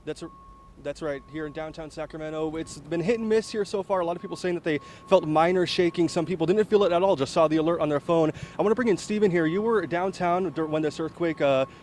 That's that's right. Here in downtown Sacramento, it's been hit and miss here so far. A lot of people saying that they felt minor shaking. Some people didn't feel it at all, just saw the alert on their phone. I want to bring in Steven here. You were downtown when this earthquake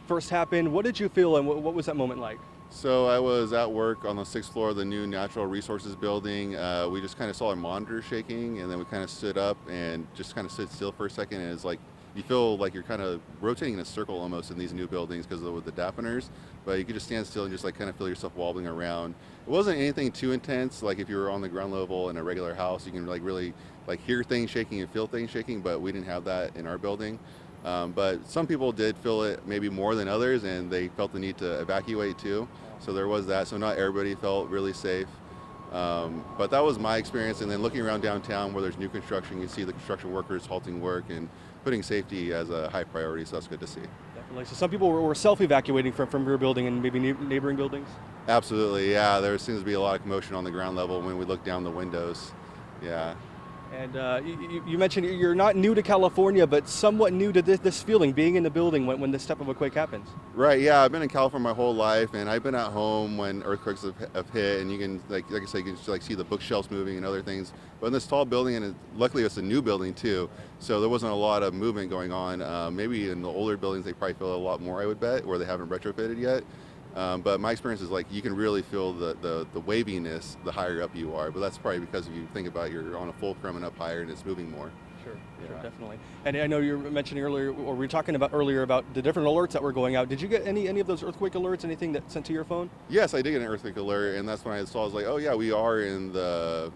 first happened. What did you feel, and what was that moment like? So I was at work on the 6th floor of the new Natural Resources building. We just kind of saw our monitor shaking, and then we kind of stood up and just kind of stood still for a second. And it's like you feel like you're kind of rotating in a circle almost in these new buildings because of the dampeners. But you could just stand still and just like kind of feel yourself wobbling around. It wasn't anything too intense. Like if you were on the ground level in a regular house, you can like really like hear things shaking and feel things shaking. But we didn't have that in our building. But some people did feel it maybe more than others, and they felt the need to evacuate too. So there was that. So not everybody felt really safe. But that was my experience. And then looking around downtown where there's new construction, you see the construction workers halting work and putting safety as a high priority. So that's good to see. Definitely. So some people were self-evacuating from your building and maybe neighboring buildings? Absolutely, yeah. There seems to be a lot of commotion on the ground level when we look down the windows. Yeah. And you mentioned you're not new to California, but somewhat new to this feeling, being in the building when this type of a quake happens. Right, yeah, I've been in California my whole life, and I've been at home when earthquakes have hit, and you can, like I said, you can just like see the bookshelves moving and other things. But in this tall building, and luckily it's a new building too, so there wasn't a lot of movement going on. Maybe in the older buildings they probably feel a lot more, I would bet, where they haven't retrofitted yet. But my experience is like you can really feel the waviness the higher up you are, but that's probably because if you think about you're on a fulcrum and up higher and it's moving more. Sure, definitely. And I know you were mentioning earlier, or we were talking about earlier about the different alerts that were going out. Did you get any of those earthquake alerts, anything that sent to your phone? Yes, I did get an earthquake alert, and that's when I saw, I was like, oh yeah, we are in the,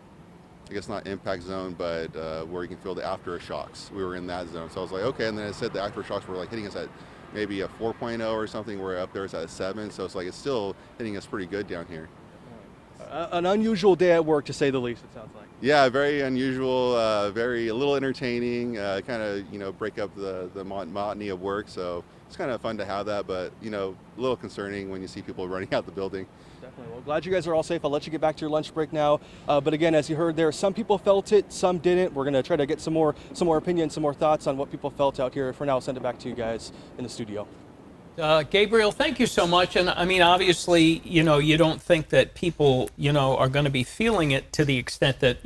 I guess not impact zone, but where you can feel the aftershocks. We were in that zone. So I was like, okay, and then it said the aftershocks were like hitting us at maybe a 4.0 or something, where up there it's at a 7, so it's like it's still hitting us pretty good down here. An unusual day at work, to say the least, it sounds like. Yeah, very unusual, a little entertaining, kind of, break up the monotony of work, so it's kind of fun to have that, but, a little concerning when you see people running out the building. Definitely. Well, glad you guys are all safe. I'll let you get back to your lunch break now. But again, as you heard there, some people felt it, some didn't. We're going to try to get some more opinions, some more thoughts on what people felt out here. For now, I'll send it back to you guys in the studio. Gabriel, thank you so much. And I mean, obviously, you don't think that people, are going to be feeling it to the extent that,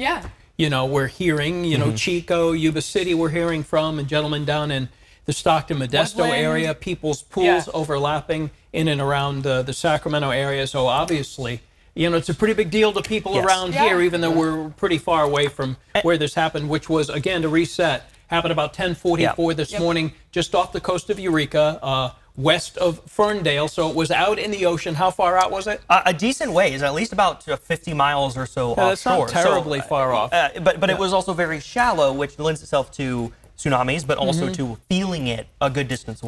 we're hearing, Chico, Yuba City, we're hearing from, and gentlemen down in the Stockton Modesto area, people's pools overlapping in and around the Sacramento area. So obviously, it's a pretty big deal to people around here, even though we're pretty far away from where this happened, which was, again, to reset, happened about 10:44 this morning, just off the coast of Eureka, west of Ferndale. So it was out in the ocean. How far out was it? A decent ways, at least about 50 miles or so offshore. That's not terribly far off. But it was also very shallow, which lends itself to tsunamis, but also to feeling it a good distance away.